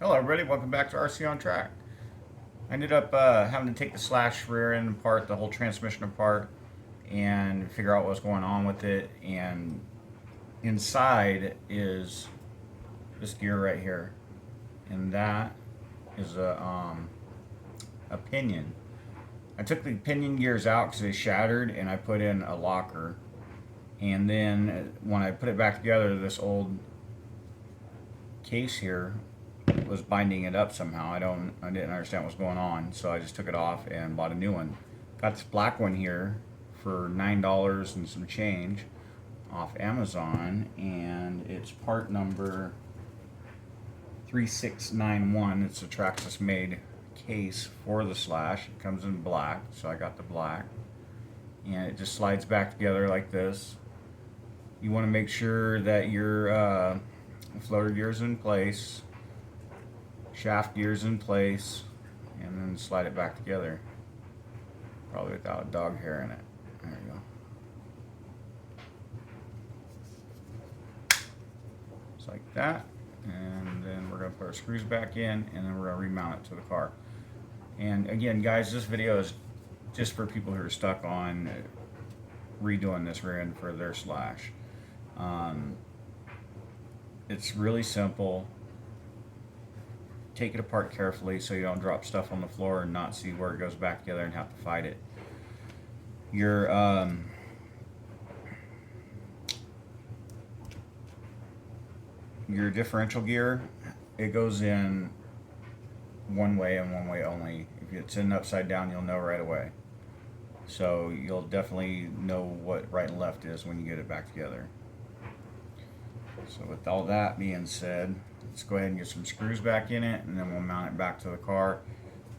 Hello everybody, welcome back to RC on Track. I ended up having to take the slash rear end apart, the whole transmission apart, and figure out what's going on with it. And inside is this gear right here, and that is a pinion. I took the pinion gears out because they shattered, and I put in a locker. And then when I put it back together, this old case here was binding it up somehow. I didn't understand what was going on, so I just took it off and bought a new one. Got this black one here for $9 and some change off Amazon, and it's part number 3691. It's a Traxxas made case for the slash. It comes in black, so I got the black, and it just slides back together like this. You want to make sure that your floater gear is in place, shaft gears in place, and then slide it back together. Probably without a dog hair in it. There you go. Just like that. And then we're going to put our screws back in, and then we're going to remount it to the car. And again, guys, this video is just for people who are stuck on redoing this rear end for their slash. It's really simple. Take it apart carefully so you don't drop stuff on the floor and not see where it goes back together and have to fight it. Your differential gear, it goes in one way and one way only. If it's in upside down, you'll know right away. So you'll definitely know what right and left is when you get it back together. So with all that being said, let's go ahead and get some screws back in it, and then we'll mount it back to the car.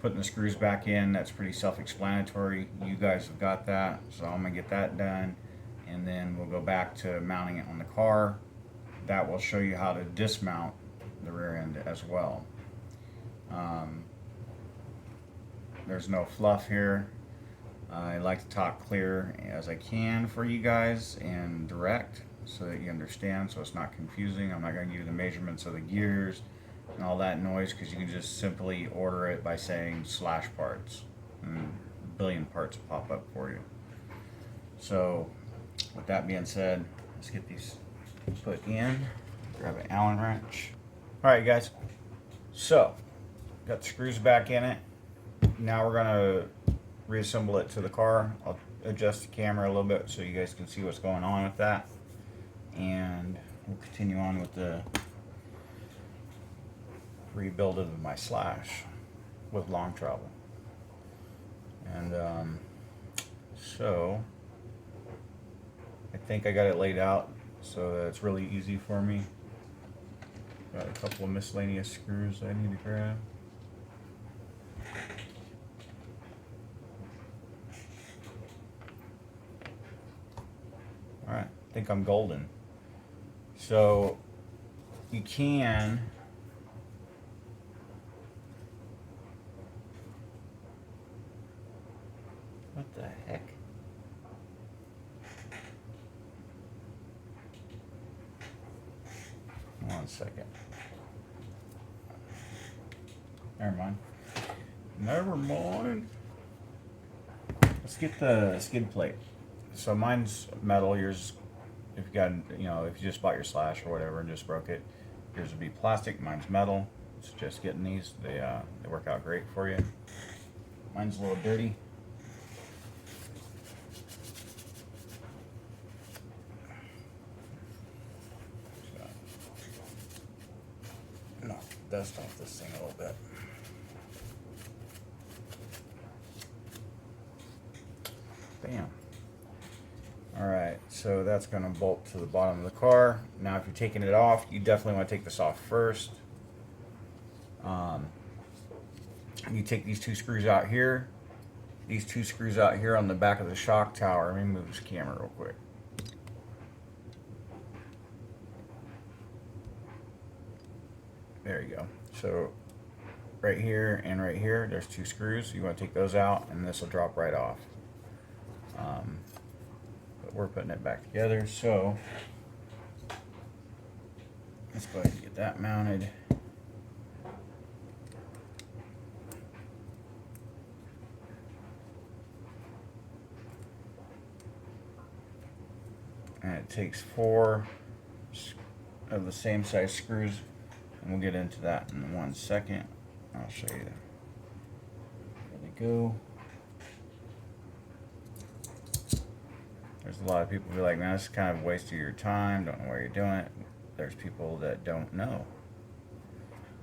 Putting the screws back in, that's pretty self-explanatory. You guys have got that, so I'm gonna get that done, and then we'll go back to mounting it on the car. That will show you how to dismount the rear end as well. There's no fluff here. I like to talk clear as I can for you guys and direct, so that you understand, so it's not confusing. I'm not going to give you the measurements of the gears and all that noise, because you can just simply order it by saying slash parts, and a billion parts will pop up for you. So with that being said, let's get these put in. Grab an Allen wrench. Alright guys, so got the screws back in it. Now we're going to reassemble it to the car. I'll adjust the camera a little bit so you guys can see what's going on with that, and we'll continue on with the rebuild of my slash with long travel. And so I think I got it laid out so that it's really easy for me. Got a couple of miscellaneous screws I need to grab. Alright, I think I'm golden. So you can what the heck? One second. Never mind. Never mind. Let's get the skid plate. So mine's metal. Yours, if you got, if you just bought your slash or whatever and just broke it, yours would be plastic. Mine's metal. It's just getting these. They work out great for you. Mine's a little dirty. Knock the dust off this thing a little bit. Bam. Alright, so that's going to bolt to the bottom of the car. Now if you're taking it off, you definitely want to take this off first. You take these two screws out here, these two screws out here on the back of the shock tower. Let me move this camera real quick. There you go. So right here and right here, there's two screws. You want to take those out, and this will drop right off. But we're putting it back together, so let's go ahead and get that mounted. it takes 4 of the same size screws, and we'll get into that in 1 second. I'll show you. There they go. There's a lot of people who are like, man, this is kind of a waste of your time, don't know why you're doing it. There's people that don't know.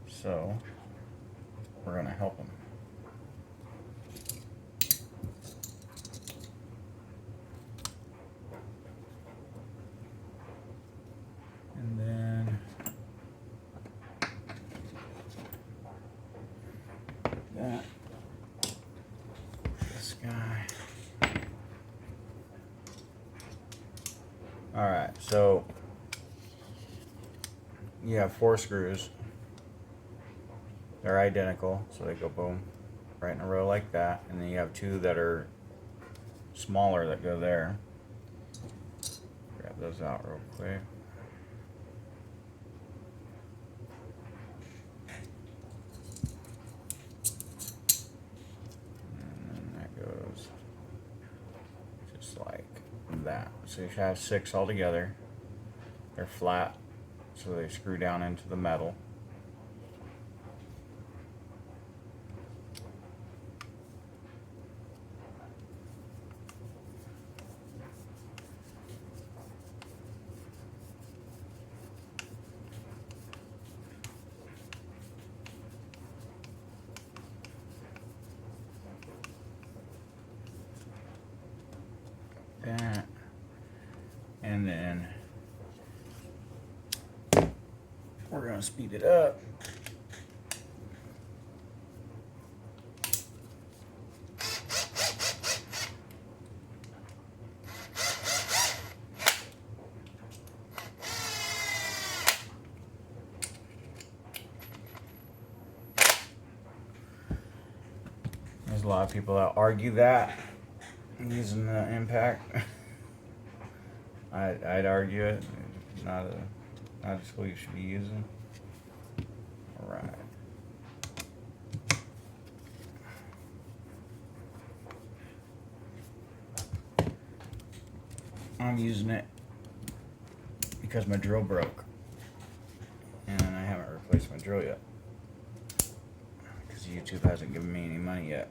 So, we're going to help them. And then that, this guy. Alright, so you have 4 screws. They're identical, so they go boom, right in a row like that. And then you have 2 that are smaller that go there. Grab those out real quick. And then that goes just like that. So you should have 6 altogether. They're flat, so they screw down into the metal. That, and then we're going to speed it up. There's a lot of people that argue that using the impact. I'd argue it. Not a tool you should be using. All right. I'm using it because my drill broke, and I haven't replaced my drill yet because YouTube hasn't given me any money yet.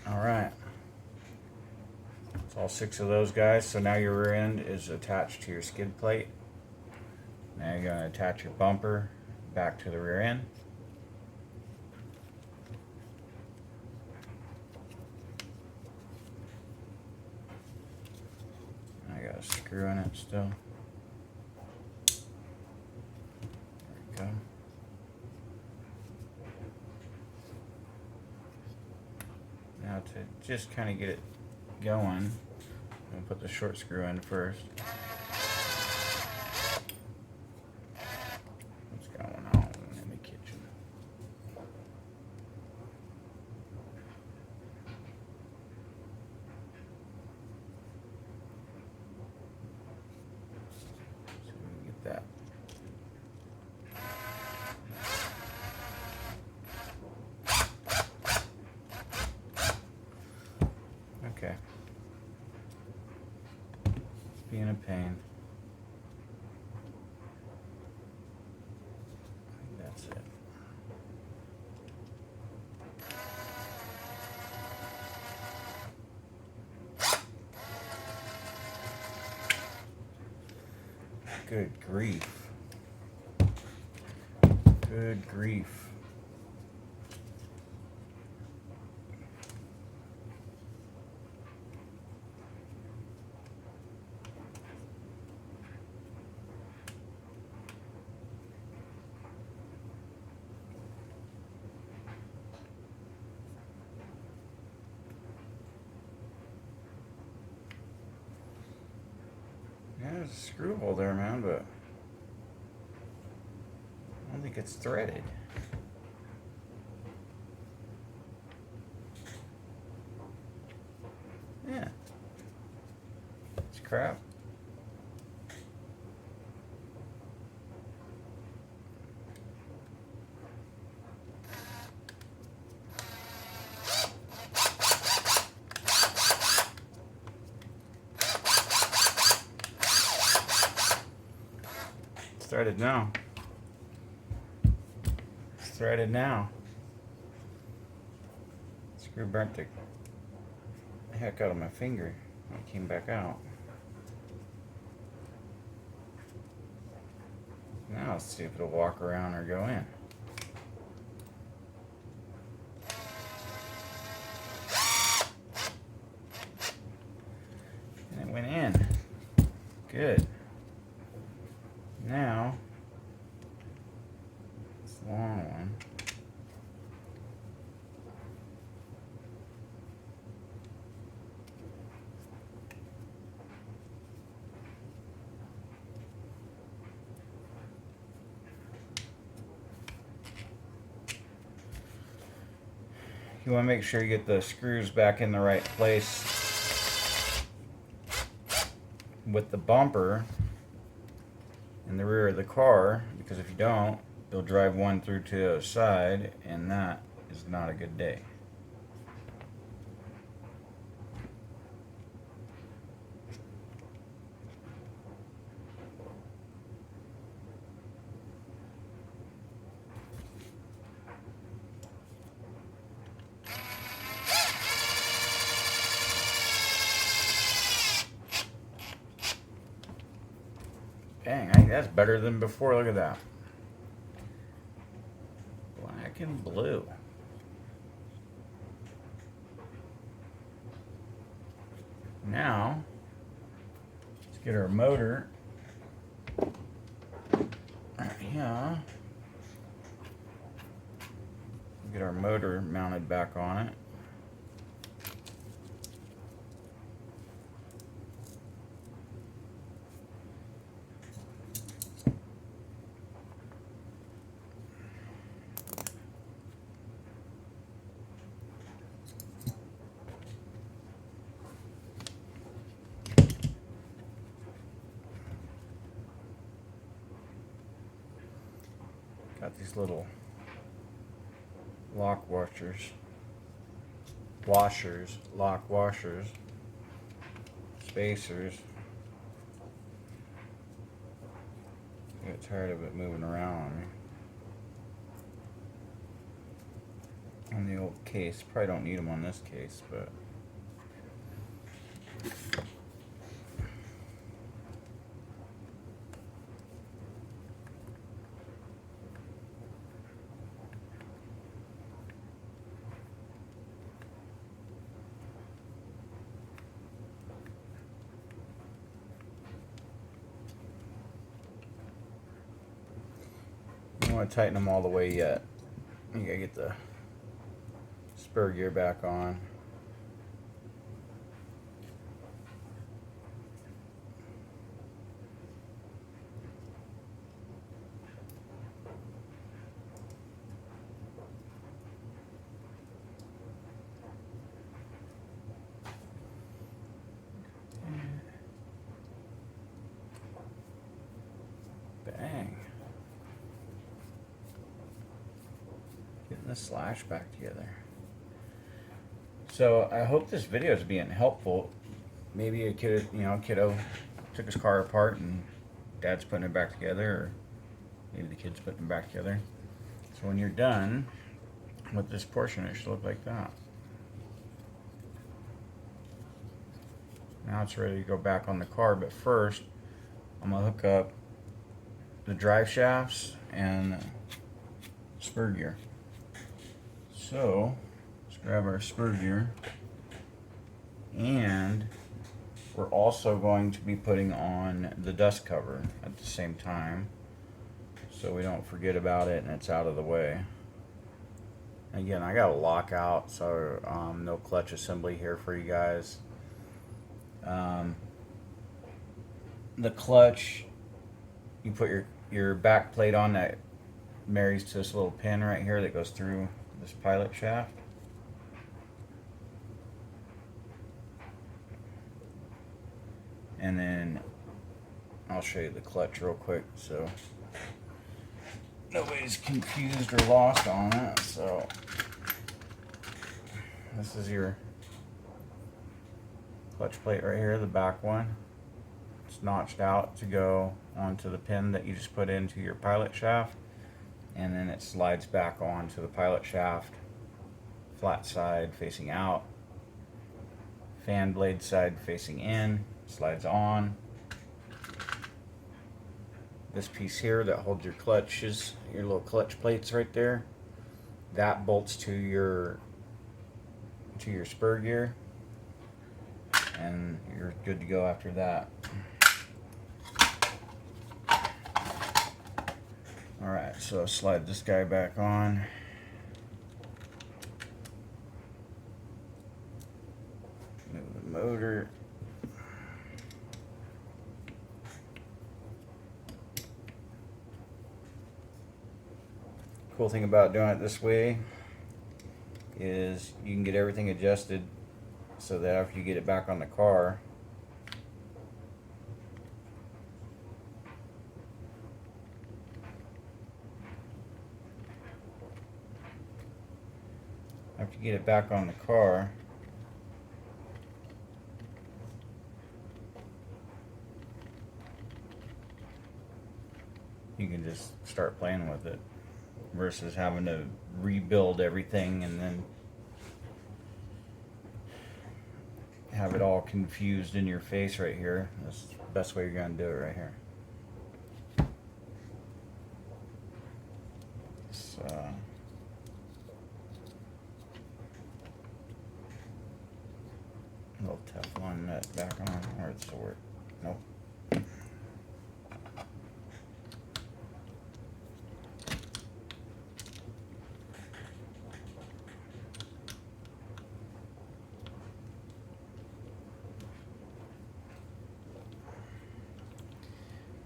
Alright, it's all 6 of those guys. So now your rear end is attached to your skid plate. Now you're going to attach your bumper back to the rear end. I got a screw in it still. There we go. Now to just kind of get it going, I'm going to put the short screw in first. What's going on in the kitchen? So we can get that. Okay. Being a pain. I think that's it. Good grief. Good grief. Yeah, there's a screw hole there, man, but I don't think it's threaded. Yeah. It's crap. threaded now. It's threaded now. Screw burnt the heck out of my finger when it came back out. Now let's see if it'll walk around or go in. And it went in. Good. Now, this long one. You want to make sure you get the screws back in the right place with the bumper in the rear of the car, because if you don't, you'll drive one through to the other side, and that is not a good day. Dang, I think that's better than before. Look at that. Black and blue. Now, let's get our motor right here. Get our motor mounted back on it. Got these little lock washers, spacers. I get tired of it moving around on me. On the old case, probably don't need them on this case, but I don't want to tighten them all the way yet. You gotta get the spur gear back on. Bang. Getting the slash back together. So I hope this video is being helpful. Maybe a kiddo took his car apart and dad's putting it back together, or maybe the kid's putting it back together. So when you're done with this portion, it should look like that. Now it's ready to go back on the car, but first I'm gonna hook up the drive shafts and spur gear. So let's grab our spur gear, and we're also going to be putting on the dust cover at the same time, so we don't forget about it and it's out of the way. Again, I got a lockout, so no clutch assembly here for you guys. The clutch, you put your back plate on, that marries to this little pin right here that goes through this pilot shaft. And then I'll show you the clutch real quick so nobody's confused or lost on it. So this is your clutch plate right here, the back one. It's notched out to go onto the pin that you just put into your pilot shaft, and then it slides back onto the pilot shaft, flat side facing out, fan blade side facing in, slides on. This piece here that holds your clutches, your little clutch plates right there, that bolts to your spur gear, and you're good to go after that. Alright, so slide this guy back on. Move the motor. Cool thing about doing it this way is you can get everything adjusted so that after you get it back on the car, you can just start playing with it versus having to rebuild everything and then have it all confused in your face right here. That's the best way you're going to do it right here. So, little Teflon nut back on, or it's the word. Nope.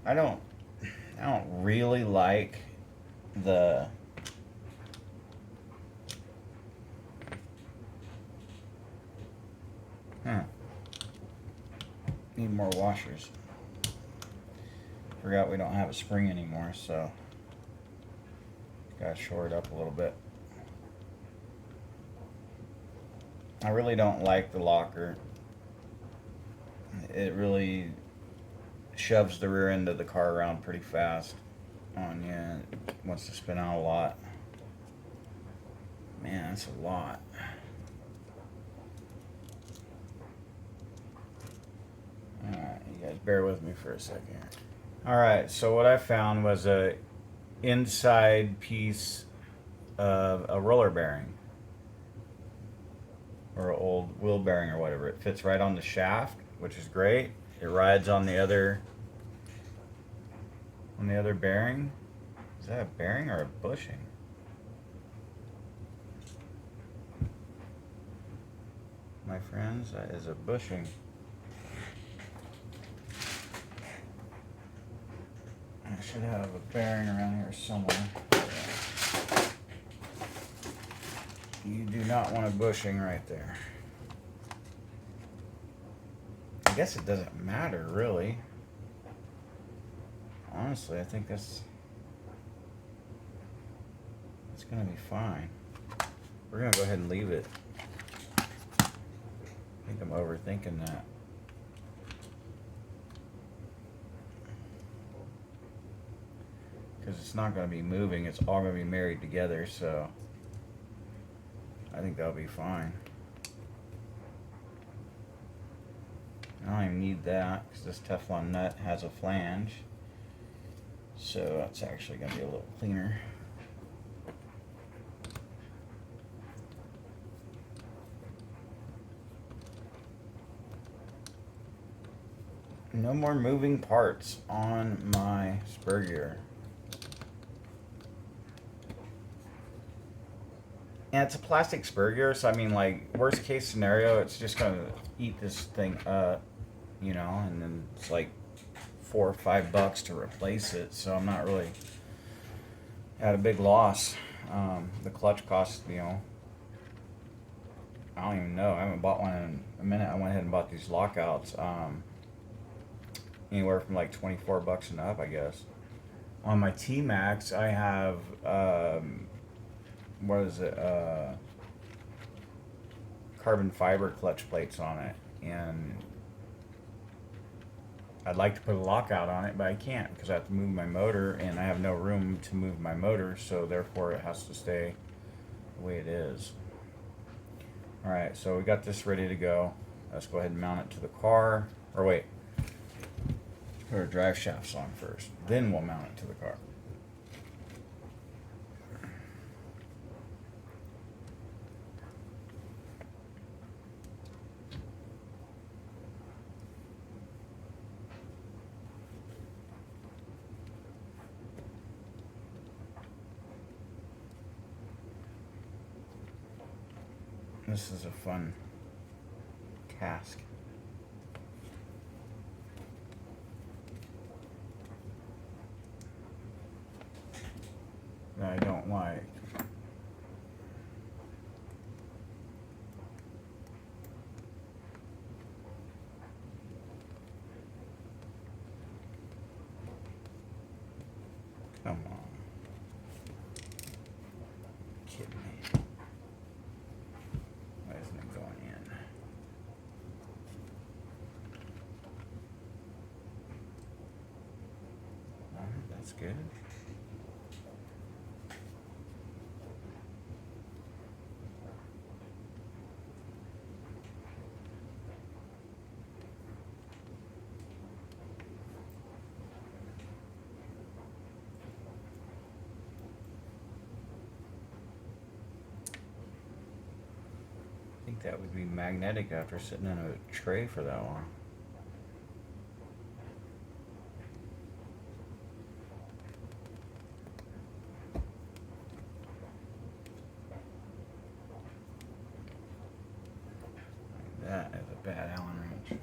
I don't really like the need more washers. Forgot we don't have a spring anymore, so gotta shore it up a little bit. I really don't like the locker. It really shoves the rear end of the car around pretty fast on you. It wants to spin out a lot. Man, that's a lot. Alright, you guys bear with me for a second. Alright, so what I found was a inside piece of a roller bearing, or an old wheel bearing or whatever. It fits right on the shaft, which is great. It rides on the other bearing. Is that a bearing or a bushing? My friends, that is a bushing. I should have a bearing around here somewhere. You do not want a bushing right there. I guess it doesn't matter, really. Honestly, I think it's gonna be fine. We're gonna go ahead and leave it. I think I'm overthinking that. Because it's not gonna be moving, it's all gonna be married together, so I think that'll be fine. I don't even need that because this Teflon nut has a flange, so that's actually going to be a little cleaner. No more moving parts on my spur gear. And it's a plastic spur gear, so I mean, like, worst case scenario, it's just going to eat this thing up, you know, and then it's like $4 or $5 to replace it, so I'm not really at a big loss. The clutch costs, you know, I don't even know. I haven't bought one in a minute. I went ahead and bought these lockouts. Anywhere from like $24 and up, I guess. On my T-Max, I have, what is it? Carbon fiber clutch plates on it, and I'd like to put a lockout on it, but I can't because I have to move my motor, and I have no room to move my motor, so therefore it has to stay the way it is. Alright, so we got this ready to go. Let's go ahead and mount it to the car. Or wait, let's put our drive shafts on first. Then we'll mount it to the car. This is a fun task. That I don't like. Come on. Kidding me. Why isn't it going in? Alright, that's good. I think that would be magnetic after sitting in a tray for that long. That is a bad Allen wrench.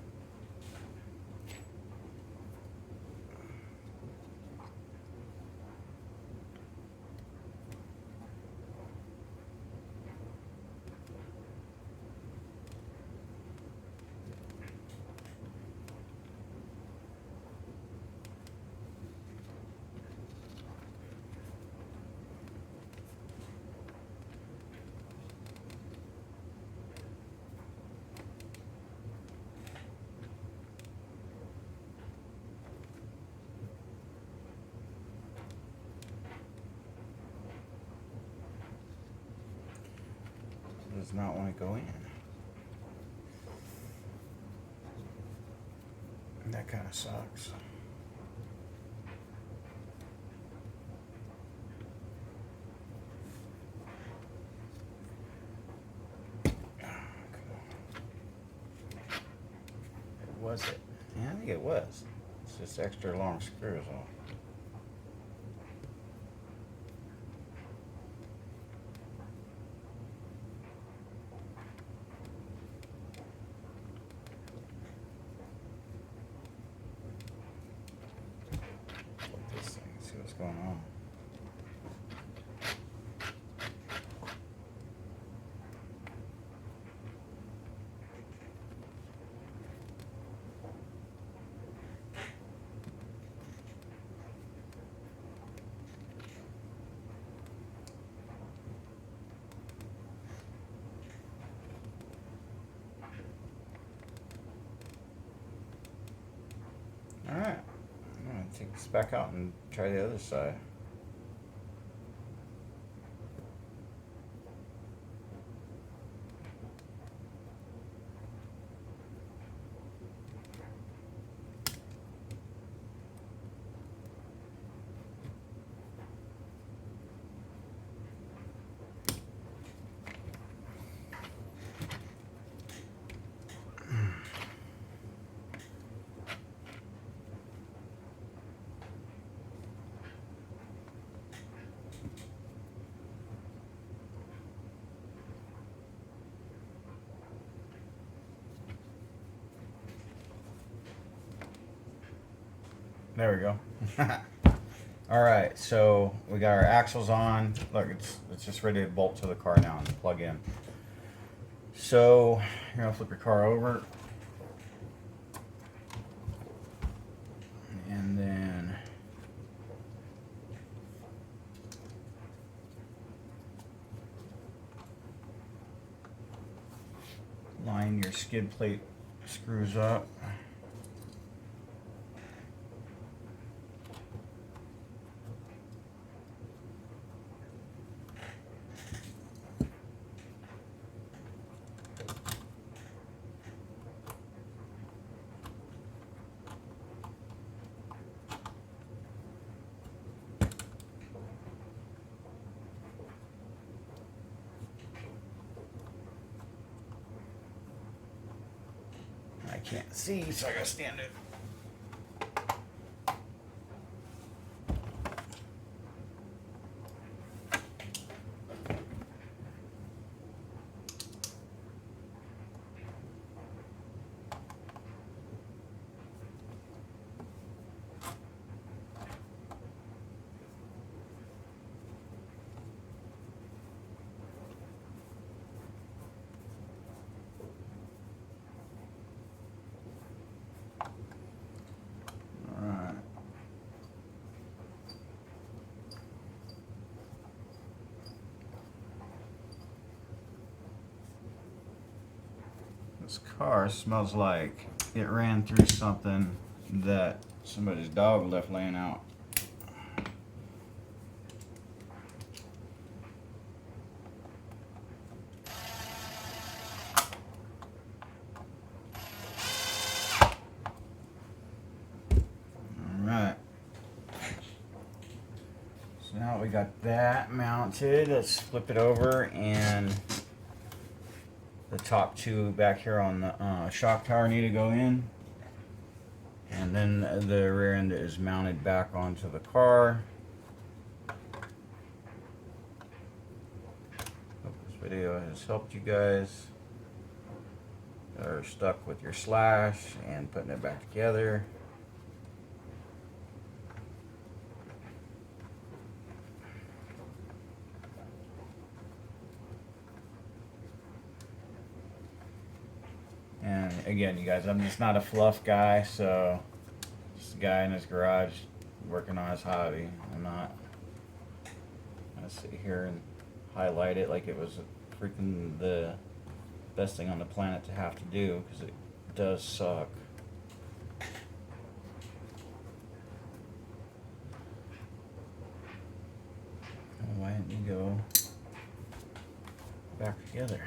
Does not want to go in. That kind of sucks. Was it? Yeah, I think it was. It's just extra long screws off. This thing, see what's going on. Alright, I'm going to take this back out and try the other side. There we go. Alright, so we got our axles on. Look, it's just ready to bolt to the car now and plug in. So, you're going to flip your car over. And then line your skid plate screws up. I can't see, so I gotta stand it. This car smells like it ran through something that somebody's dog left laying out. Alright. So now we got that mounted. Let's flip it over, and the top two back here on the shock tower need to go in, and then the rear end is mounted back onto the car. Hope this video has helped you guys that are stuck with your slash and putting it back together. And again, you guys, I'm just not a fluff guy, so just a guy in his garage working on his hobby. I'm not gonna sit here and highlight it like it was freaking the best thing on the planet to have to do, because it does suck. Why didn't you go back together?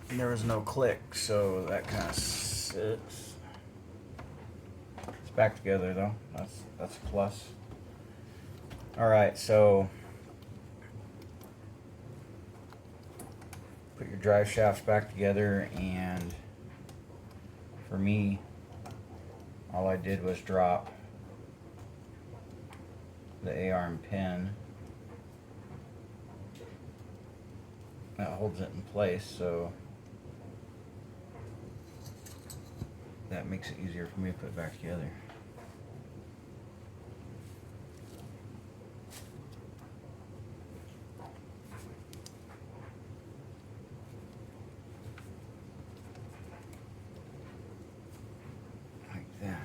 There was no click, so that kind of sits. It's back together though. That's a plus. All right, so put your drive shafts back together, and for me, all I did was drop the A-arm pin that holds it in place, so that makes it easier for me to put it back together. Like that.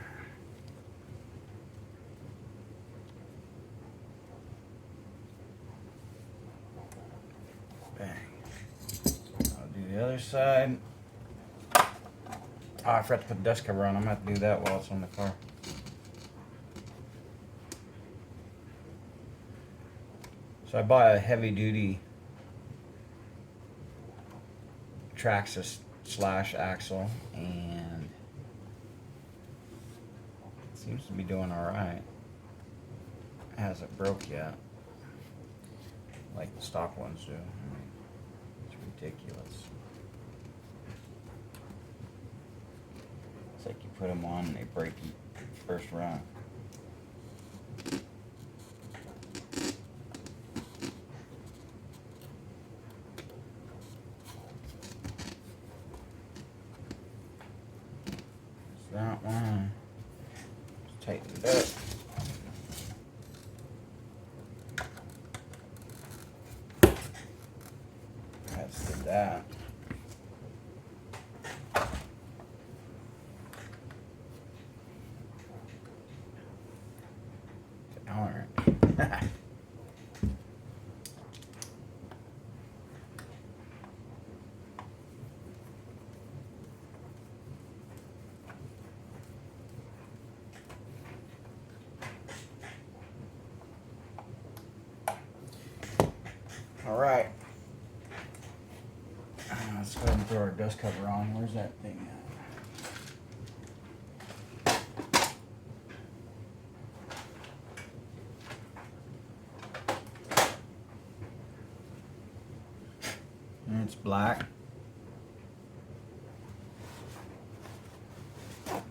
Bang. I'll do the other side. Oh, I forgot to put the dust cover on. I'm going to have to do that while it's on the car. So I bought a heavy duty Traxxas slash axle, and it seems to be doing alright. It hasn't broke yet, like the stock ones do. It's ridiculous. It's like you put them on and they break first run. So that one is tightened up. That's did that. Alright. dust cover on. Where's that thing at? And it's black. Go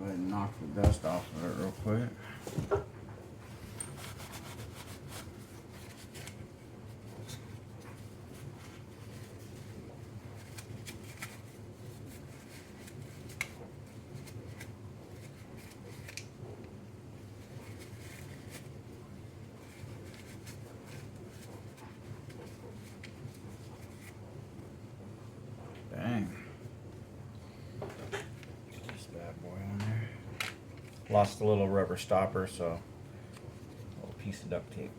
ahead and knock the dust off of it real quick. Dang. Get this bad boy on there. Lost a little rubber stopper, so a little piece of duct tape.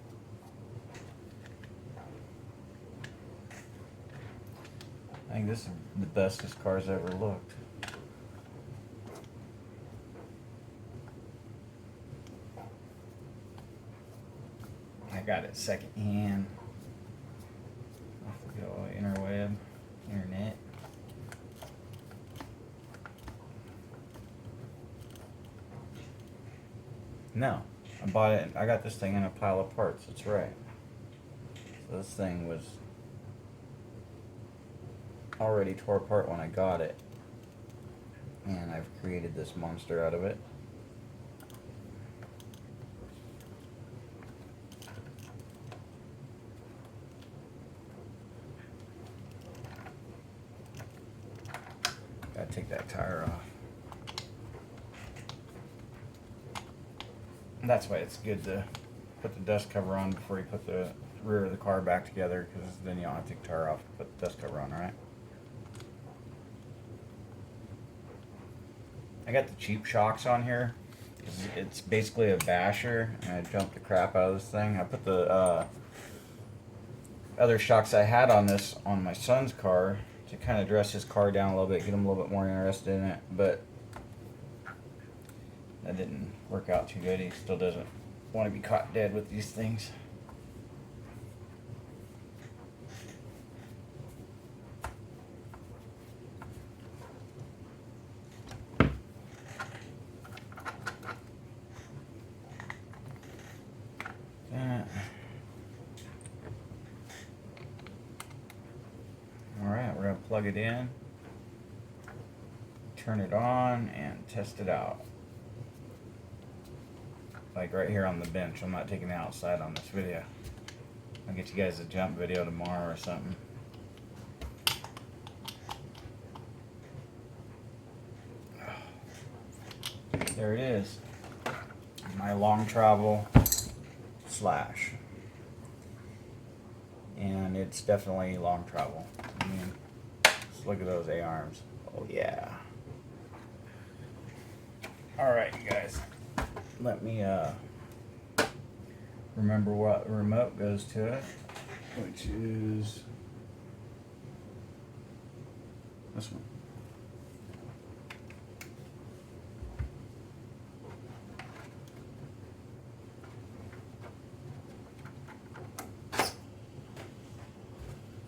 I think this is the best this car's ever looked. I got it second hand off the good old internet. No, I bought it. I got this thing in a pile of parts. That's right. So this thing was already tore apart when I got it, and I've created this monster out of it. Gotta take that tire off. That's why it's good to put the dust cover on before you put the rear of the car back together, because then you don't have to take the tire off and put the dust cover on, right? I got the cheap shocks on here. It's basically a basher, and I jumped the crap out of this thing. I put the other shocks I had on this on my son's car to kind of dress his car down a little bit, get him a little bit more interested in it, but that didn't work out too good. He still doesn't want to be caught dead with these things. Alright, we're going to plug it in, turn it on, and test it out. Like right here on the bench. I'm not taking it outside on this video. I'll get you guys a jump video tomorrow or something. There it is. My long travel slash. And it's definitely long travel. I mean, just look at those A-arms. Oh yeah. Alright, you guys. Let me remember what remote goes to it, which is this one.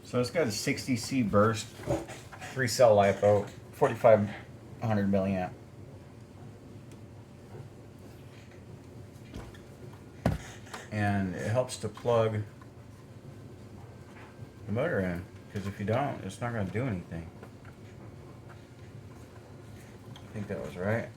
So it's got a 60C burst, 3-cell LiPo, 4500 milliamp. And it helps to plug the motor in, because if you don't, it's not going to do anything. I think that was right.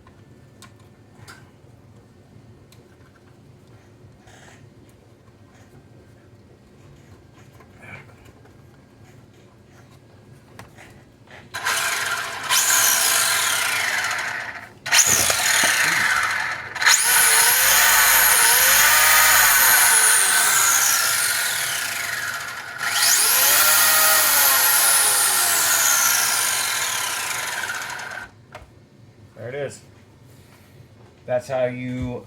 There it is. That's how you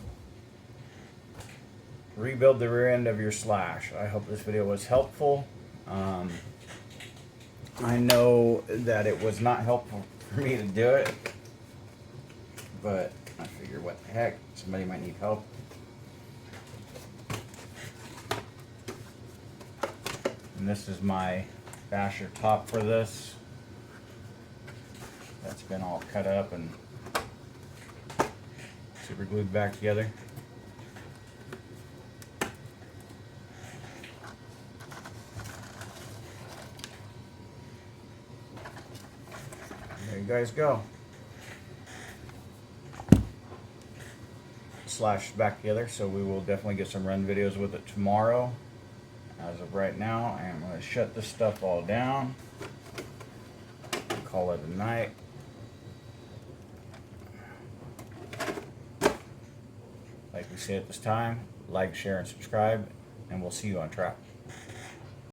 rebuild the rear end of your Slash. I hope this video was helpful. I know that it was not helpful for me to do it, but I figure what the heck, somebody might need help. And this is my basher top for this. That's been all cut up and super glued back together. There you guys go. Slashed back together, so we will definitely get some run videos with it tomorrow. As of right now, I am going to shut this stuff all down. Call it a night. Like we say at this time, like, share, and subscribe, and we'll see you on track.